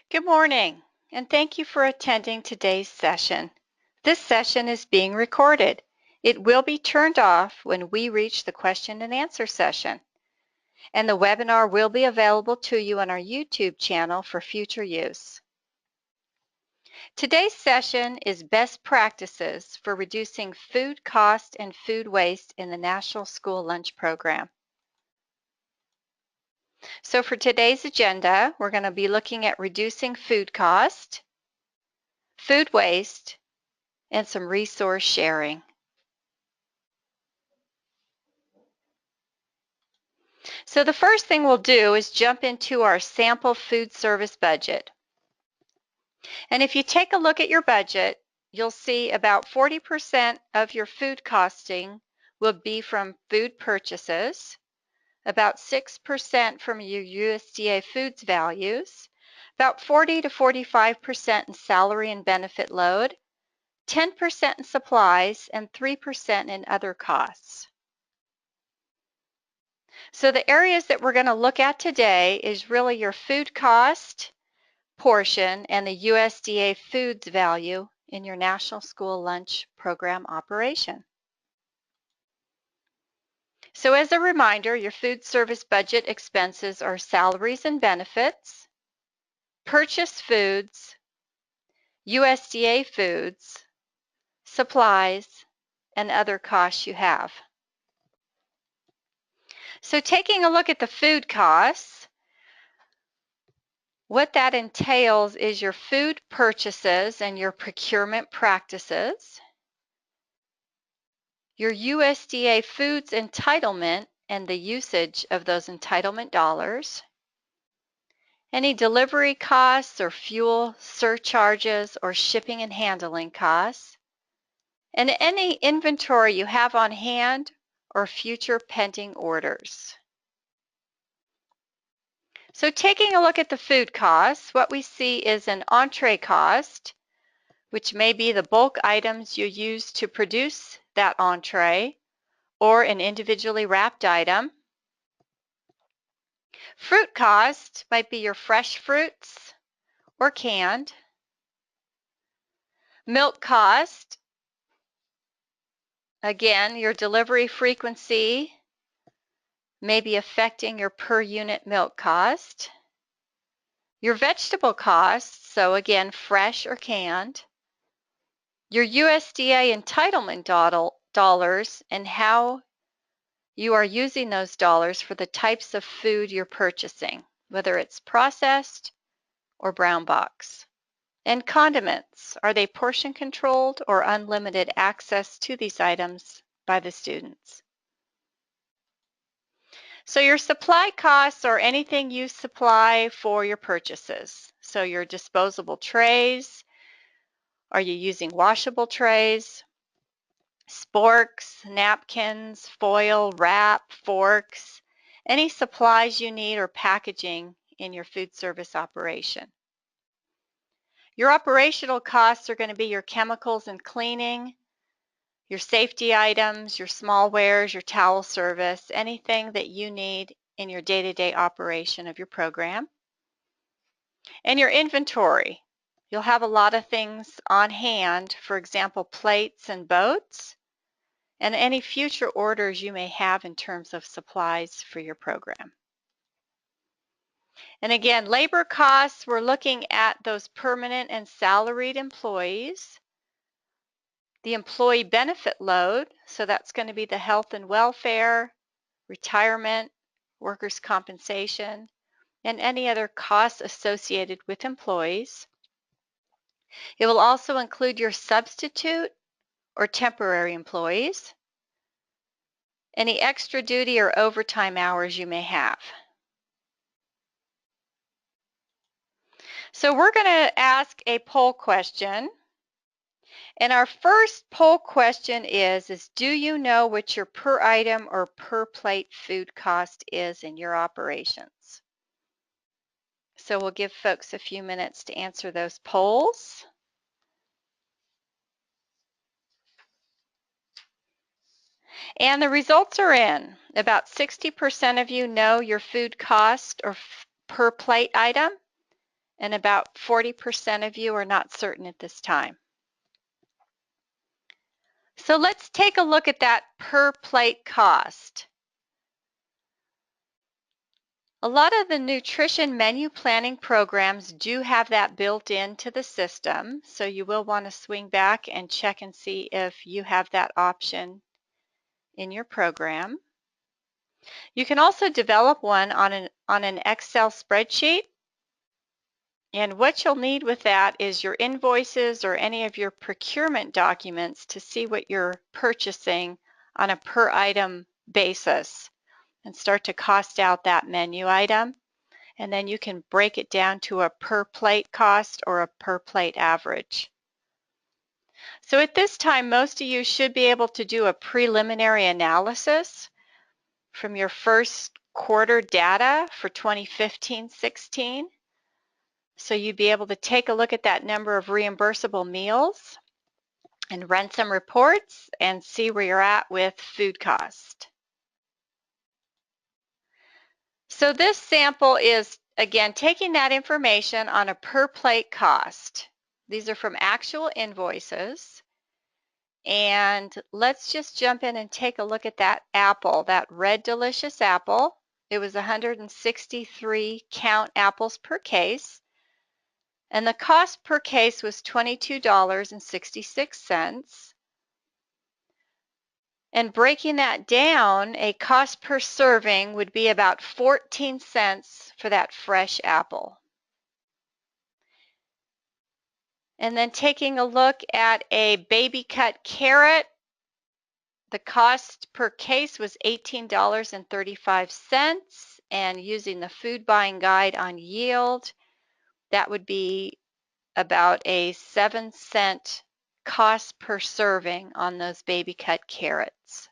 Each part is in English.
Good morning, and thank you for attending today's session. This session is being recorded. It will be turned off when we reach the question and answer session, and the webinar will be available to you on our YouTube channel for future use. Today's session is best practices for reducing food cost and food waste in the National School Lunch Program. So for today's agenda, we're going to be looking at reducing food cost, food waste, and some resource sharing. So the first thing we'll do is jump into our sample food service budget. And if you take a look at your budget, you'll see about 40% of your food costing will be from food purchases, about 6% from your USDA foods values, about 40 to 45% in salary and benefit load, 10% in supplies, and 3% in other costs. So the areas that we're going to look at today is really your food cost portion and the USDA foods value in your National School Lunch Program operation. So as a reminder, your food service budget expenses are salaries and benefits, purchased foods, USDA foods, supplies, and other costs you have. So taking a look at the food costs, what that entails is your food purchases and your procurement practices, your USDA foods entitlement and the usage of those entitlement dollars, any delivery costs or fuel surcharges or shipping and handling costs, and any inventory you have on hand or future pending orders. So taking a look at the food costs, what we see is an entree cost, which may be the bulk items you use to produce that entree, or an individually wrapped item. Fruit cost might be your fresh fruits or canned. Milk cost, again, your delivery frequency may be affecting your per unit milk cost. Your vegetable costs, so again, fresh or canned. Your USDA entitlement dollars and how you are using those dollars for the types of food you're purchasing, whether it's processed or brown box. And condiments, are they portion controlled or unlimited access to these items by the students? So your supply costs are anything you supply for your purchases. So your disposable trays, are you using washable trays? Sporks, napkins, foil, wrap, forks, any supplies you need or packaging in your food service operation. Your operational costs are going to be your chemicals and cleaning, your safety items, your small wares, your towel service, anything that you need in your day-to-day operation of your program. And your inventory. You'll have a lot of things on hand, for example, plates and boats, and any future orders you may have in terms of supplies for your program. And again, labor costs, we're looking at those permanent and salaried employees. The employee benefit load, so that's going to be the health and welfare, retirement, workers' compensation, and any other costs associated with employees. It will also include your substitute or temporary employees, any extra duty or overtime hours you may have. So we're going to ask a poll question. And our first poll question is do you know what your per item or per plate food cost is in your operations? So we'll give folks a few minutes to answer those polls. And the results are in. About 60% of you know your food cost or per plate item, and about 40% of you are not certain at this time. So let's take a look at that per plate cost. A lot of the nutrition menu planning programs do have that built into the system, so you will want to swing back and check and see if you have that option in your program. You can also develop one on an Excel spreadsheet, and what you'll need with that is your invoices or any of your procurement documents to see what you're purchasing on a per item basis and start to cost out that menu item. And then you can break it down to a per plate cost or a per plate average. So at this time, most of you should be able to do a preliminary analysis from your first quarter data for 2015-16. So you'd be able to take a look at that number of reimbursable meals and run some reports and see where you're at with food cost. So this sample is, again, taking that information on a per plate cost. These are from actual invoices. And let's just jump in and take a look at that apple, that red delicious apple. It was 163 count apples per case. And the cost per case was $22.66. And breaking that down, a cost per serving would be about 14 cents for that fresh apple. And then taking a look at a baby cut carrot, the cost per case was $18.35. And using the food buying guide on yield, that would be about a 7-cent cost per serving on those baby cut carrots.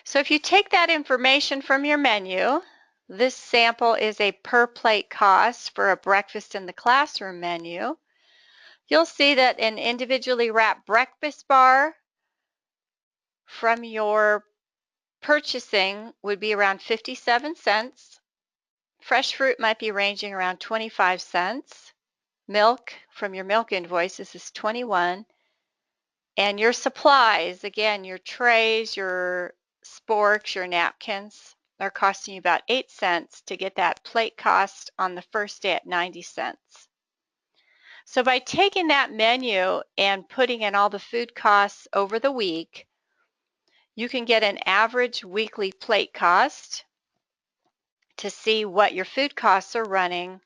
So if you take that information from your menu, this sample is a per plate cost for a breakfast in the classroom menu. You'll see that an individually wrapped breakfast bar from your purchasing would be around 57 cents. Fresh fruit might be ranging around 25 cents. Milk from your milk invoices is 21. And your supplies, again, your trays, your sporks, your napkins, are costing you about 8 cents to get that plate cost on the first day at 90 cents. So by taking that menu and putting in all the food costs over the week, you can get an average weekly plate cost to see what your food costs are running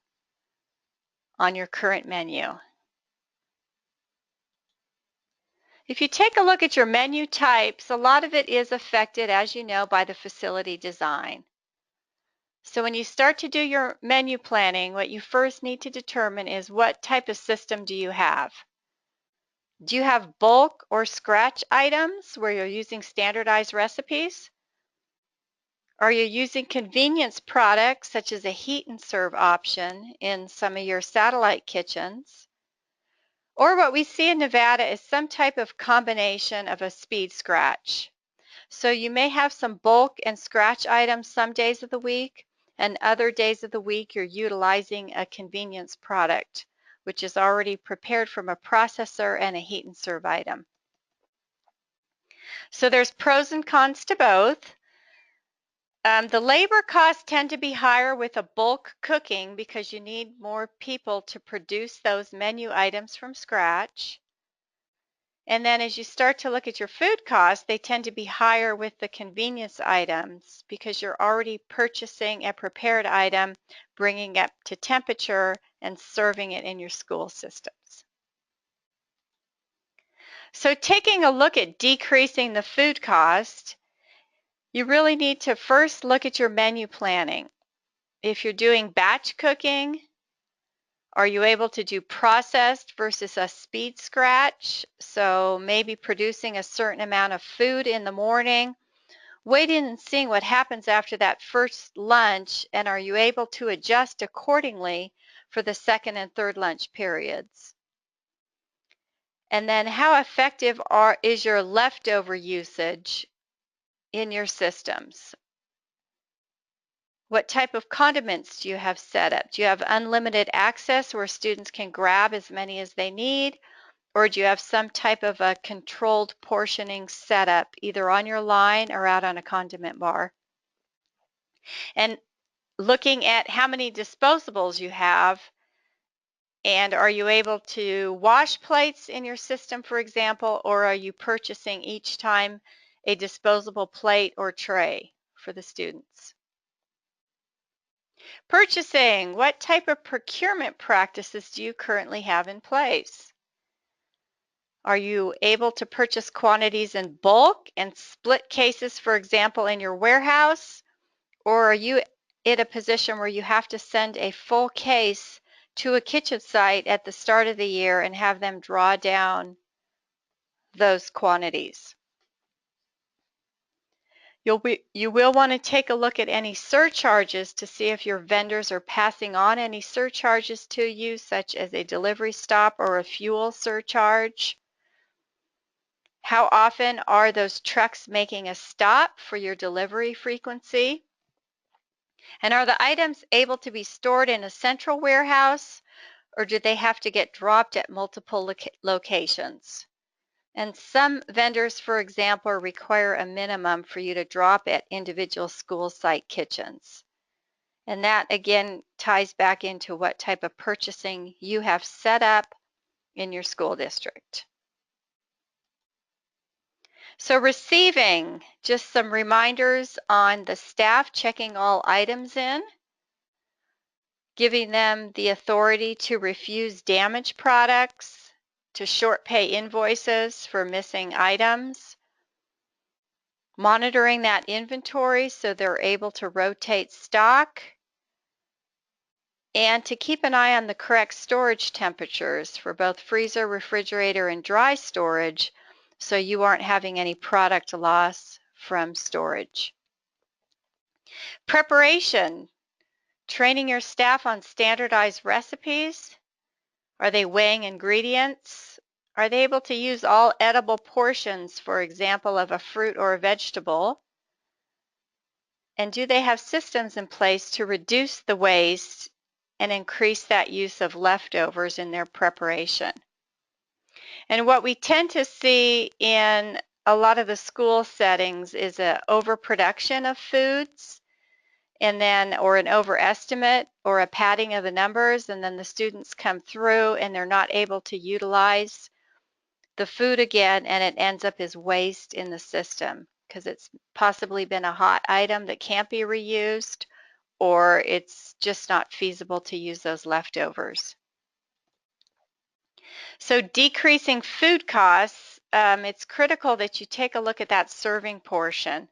on your current menu. If you take a look at your menu types, a lot of it is affected, as you know, by the facility design. So when you start to do your menu planning, what you first need to determine is what type of system do you have? Do you have bulk or scratch items where you're using standardized recipes? Are you using convenience products such as a heat and serve option in some of your satellite kitchens? Or what we see in Nevada is some type of combination of a speed scratch. So you may have some bulk and scratch items some days of the week, and other days of the week you're utilizing a convenience product, which is already prepared from a processor and a heat and serve item. So there's pros and cons to both. The labor costs tend to be higher with a bulk cooking because you need more people to produce those menu items from scratch. And then as you start to look at your food costs, they tend to be higher with the convenience items because you're already purchasing a prepared item, bringing it up to temperature, and serving it in your school systems. So taking a look at decreasing the food cost, you really need to first look at your menu planning. If you're doing batch cooking, are you able to do processed versus a speed scratch? So maybe producing a certain amount of food in the morning, waiting and seeing what happens after that first lunch, and are you able to adjust accordingly for the second and third lunch periods? And then how effective is your leftover usage in your systems? What type of condiments do you have set up? Do you have unlimited access where students can grab as many as they need? Or do you have some type of a controlled portioning setup either on your line or out on a condiment bar? And looking at how many disposables you have, and are you able to wash plates in your system, for example, or are you purchasing each time a disposable plate or tray for the students? Purchasing, what type of procurement practices do you currently have in place? Are you able to purchase quantities in bulk and split cases, for example, in your warehouse? Or are you in a position where you have to send a full case to a kitchen site at the start of the year and have them draw down those quantities? You will want to take a look at any surcharges to see if your vendors are passing on any surcharges to you, such as a delivery stop or a fuel surcharge. How often are those trucks making a stop for your delivery frequency? And are the items able to be stored in a central warehouse, or do they have to get dropped at multiple locations? And some vendors, for example, require a minimum for you to drop at individual school site kitchens. And that again ties back into what type of purchasing you have set up in your school district. So receiving, just some reminders on the staff checking all items in, giving them the authority to refuse damaged products, to short pay invoices for missing items, monitoring that inventory so they're able to rotate stock, and to keep an eye on the correct storage temperatures for both freezer, refrigerator, and dry storage so you aren't having any product loss from storage. Preparation, training your staff on standardized recipes. Are they weighing ingredients? Are they able to use all edible portions, for example, of a fruit or a vegetable? And do they have systems in place to reduce the waste and increase that use of leftovers in their preparation? And what we tend to see in a lot of the school settings is an overproduction of foods, and then or an overestimate or a padding of the numbers, and then the students come through and they're not able to utilize the food again, and it ends up as waste in the system because it's possibly been a hot item that can't be reused, or it's just not feasible to use those leftovers. So decreasing food costs, it's critical that you take a look at that serving portion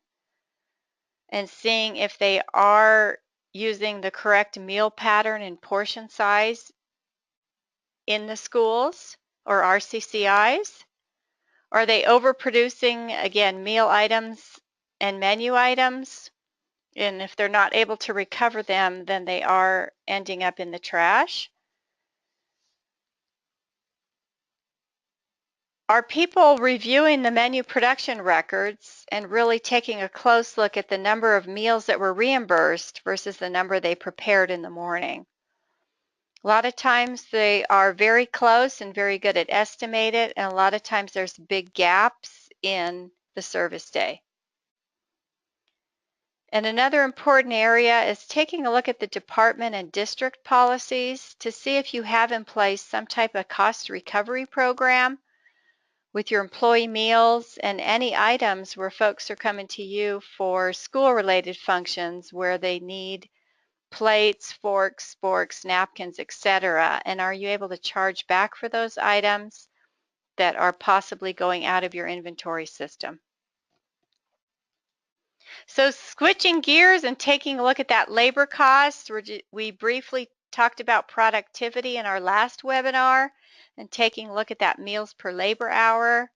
and seeing if they are using the correct meal pattern and portion size in the schools or RCCIs. Are they overproducing, again, meal items and menu items? And if they're not able to recover them, then they are ending up in the trash. Are people reviewing the menu production records and really taking a close look at the number of meals that were reimbursed versus the number they prepared in the morning? A lot of times they are very close and very good at estimated, and a lot of times there's big gaps in the service day. And another important area is taking a look at the department and district policies to see if you have in place some type of cost recovery program with your employee meals and any items where folks are coming to you for school-related functions where they need plates, forks, sporks, napkins, etc. And are you able to charge back for those items that are possibly going out of your inventory system? So switching gears and taking a look at that labor cost, we briefly talked about productivity in our last webinar and taking a look at that meals per labor hour.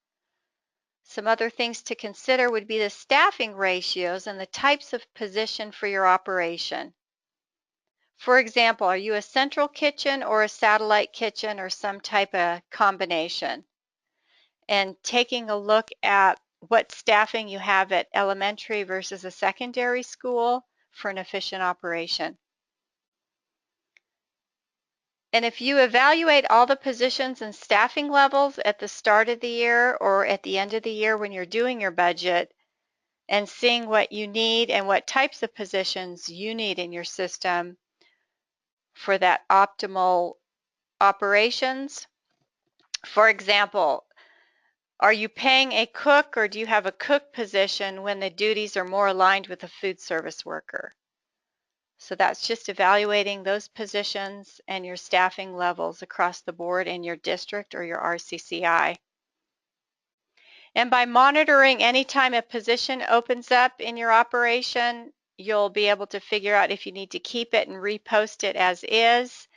Some other things to consider would be the staffing ratios and the types of position for your operation. For example, are you a central kitchen or a satellite kitchen or some type of combination? And taking a look at what staffing you have at elementary versus a secondary school for an efficient operation. And if you evaluate all the positions and staffing levels at the start of the year or at the end of the year when you're doing your budget and seeing what you need and what types of positions you need in your system for that optimal operations. For example, are you paying a cook or do you have a cook position when the duties are more aligned with a food service worker? So that's just evaluating those positions and your staffing levels across the board in your district or your RCCI. And by monitoring anytime a position opens up in your operation, you'll be able to figure out if you need to keep it and repost it as is.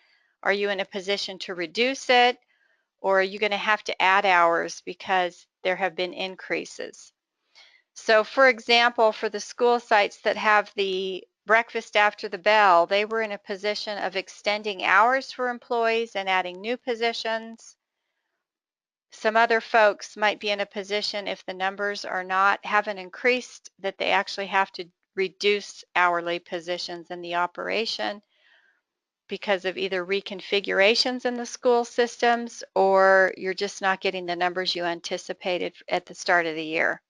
Are you in a position to reduce it? Or are you going to have to add hours because there have been increases? So for example, for the school sites that have the breakfast after the bell, they were in a position of extending hours for employees and adding new positions. Some other folks might be in a position, if the numbers haven't increased, that they actually have to reduce hourly positions in the operation because of either reconfigurations in the school systems or you're just not getting the numbers you anticipated at the start of the year.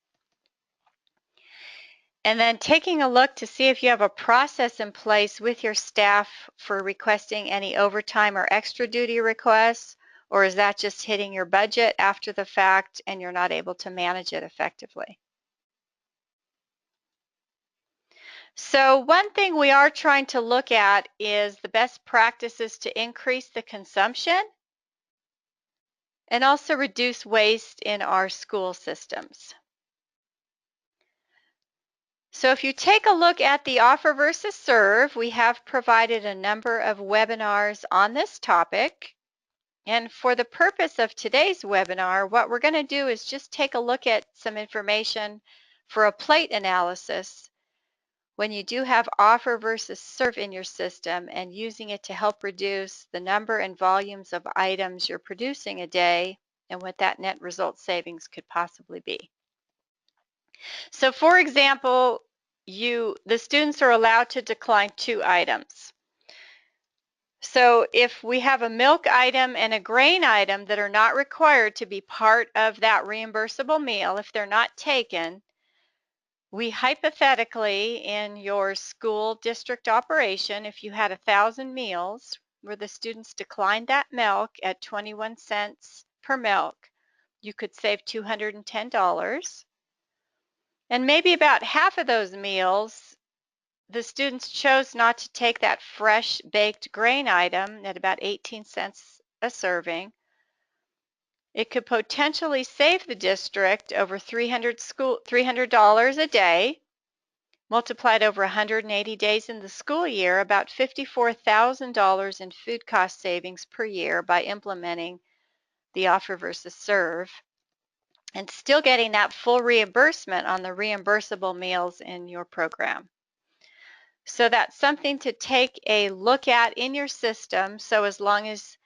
And then taking a look to see if you have a process in place with your staff for requesting any overtime or extra duty requests, or is that just hitting your budget after the fact and you're not able to manage it effectively? So one thing we are trying to look at is the best practices to increase the consumption and also reduce waste in our school systems. So if you take a look at the offer versus serve, we have provided a number of webinars on this topic. And for the purpose of today's webinar, what we're going to do is just take a look at some information for a plate analysis when you do have offer versus serve in your system and using it to help reduce the number and volumes of items you're producing a day and what that net result savings could possibly be. So for example, the students are allowed to decline 2 items. So if we have a milk item and a grain item that are not required to be part of that reimbursable meal, if they're not taken, we hypothetically in your school district operation, if you had 1,000 meals where the students declined that milk at 21 cents per milk, you could save $210. And maybe about half of those meals, the students chose not to take that fresh baked grain item at about 18 cents a serving. It could potentially save the district over $300 a day, multiplied over 180 days in the school year, about $54,000 in food cost savings per year by implementing the offer versus serve, and still getting that full reimbursement on the reimbursable meals in your program. So that's something to take a look at in your system. So as long as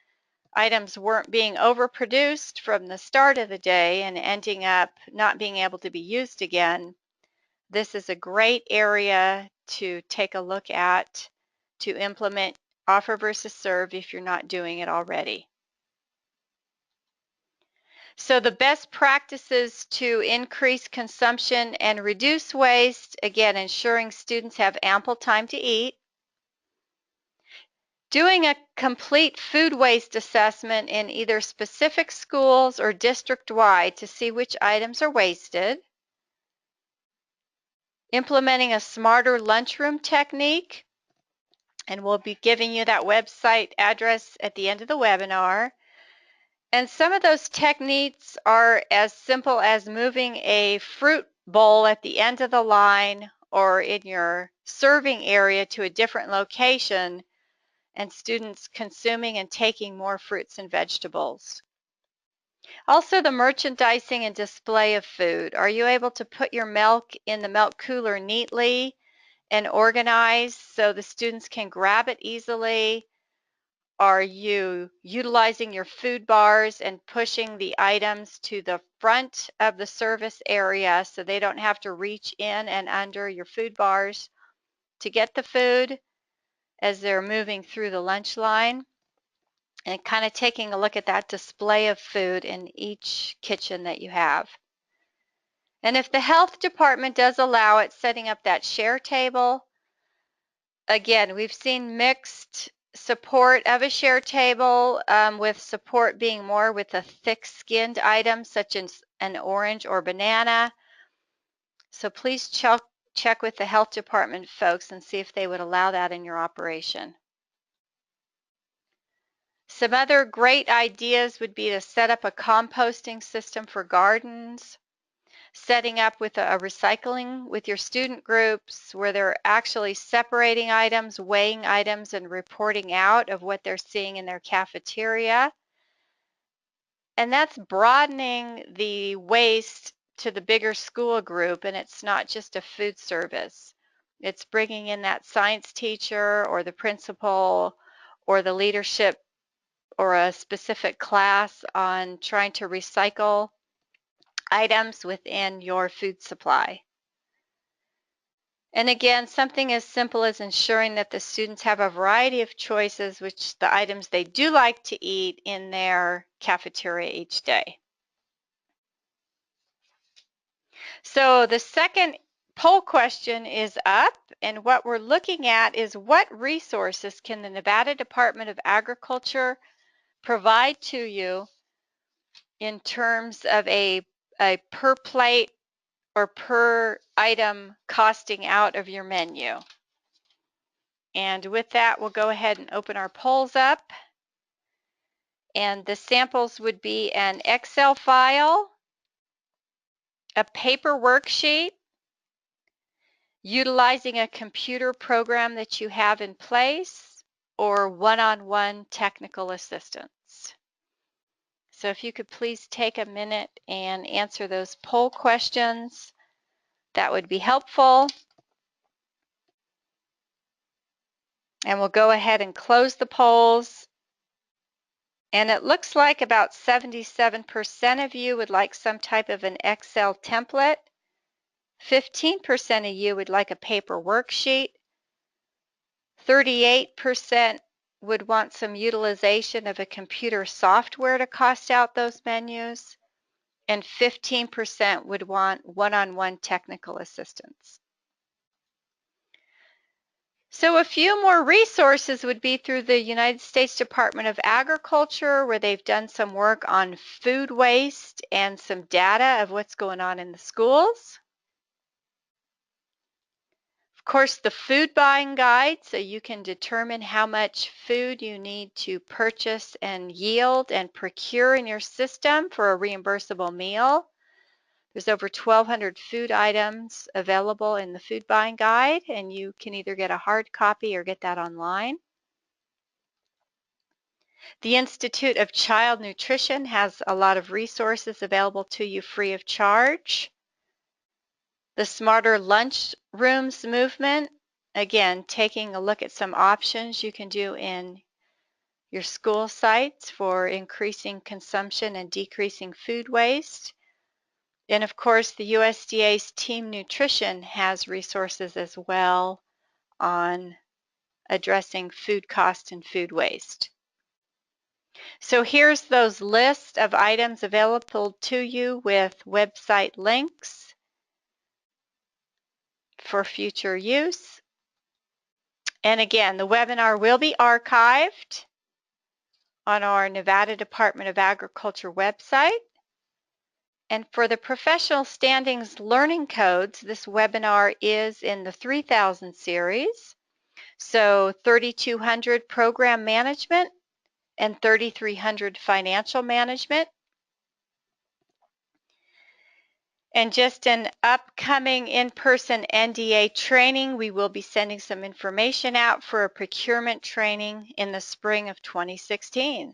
items weren't being overproduced from the start of the day and ending up not being able to be used again, this is a great area to take a look at to implement offer versus serve if you're not doing it already. So the best practices to increase consumption and reduce waste, again, ensuring students have ample time to eat, doing a complete food waste assessment in either specific schools or district-wide to see which items are wasted, implementing a smarter lunchroom technique, and we'll be giving you that website address at the end of the webinar. And some of those techniques are as simple as moving a fruit bowl at the end of the line or in your serving area to a different location and students consuming and taking more fruits and vegetables. Also, the merchandising and display of food. Are you able to put your milk in the milk cooler neatly and organized so the students can grab it easily? Are you utilizing your food bars and pushing the items to the front of the service area so they don't have to reach in and under your food bars? to get the food as they're moving through the lunch line, and kind of taking a look at that display of food in each kitchen that you have. And if the health department does allow it, setting up that share table. Again, we've seen mixed support of a share table, with support being more with a thick-skinned item such as an orange or banana. So please check with the health department folks and see if they would allow that in your operation. Some other great ideas would be to set up a composting system for gardens, setting up with a recycling with your student groups where they're actually separating items, weighing items, and reporting out of what they're seeing in their cafeteria. And that's broadening the waste to the bigger school group, and it's not just a food service. It's bringing in that science teacher or the principal or the leadership or a specific class on trying to recycle items within your food supply. And again, something as simple as ensuring that the students have a variety of choices, which the items they do like to eat in their cafeteria each day. So the second poll question is up, and what we're looking at is what resources can the Nevada Department of Agriculture provide to you in terms of a per plate or per item costing out of your menu. And with that, we'll go ahead and open our polls up. And the samples would be an Excel file, a paper worksheet, utilizing a computer program that you have in place, or one-on-one technical assistance. So if you could please take a minute and answer those poll questions, that would be helpful. And we'll go ahead and close the polls. And it looks like about 77% of you would like some type of an Excel template. 15% of you would like a paper worksheet. 38% would want some utilization of a computer software to cost out those menus. And 15% would want one-on-one technical assistance. So a few more resources would be through the United States Department of Agriculture, where they've done some work on food waste and some data of what's going on in the schools. Of course, the food buying guide, so you can determine how much food you need to purchase and yield and procure in your system for a reimbursable meal. There's over 1,200 food items available in the food buying guide, and you can either get a hard copy or get that online. The Institute of Child Nutrition has a lot of resources available to you free of charge. The Smarter Lunch Rooms movement, again, taking a look at some options you can do in your school sites for increasing consumption and decreasing food waste. And of course, the USDA's Team Nutrition has resources as well on addressing food cost and food waste. So here's those lists of items available to you with website links for future use. And again, the webinar will be archived on our Nevada Department of Agriculture website. And for the Professional Standings Learning Codes, this webinar is in the 3000 series. So 3200 Program Management and 3300 Financial Management. And just an upcoming in-person NDA training, we will be sending some information out for a procurement training in the spring of 2016.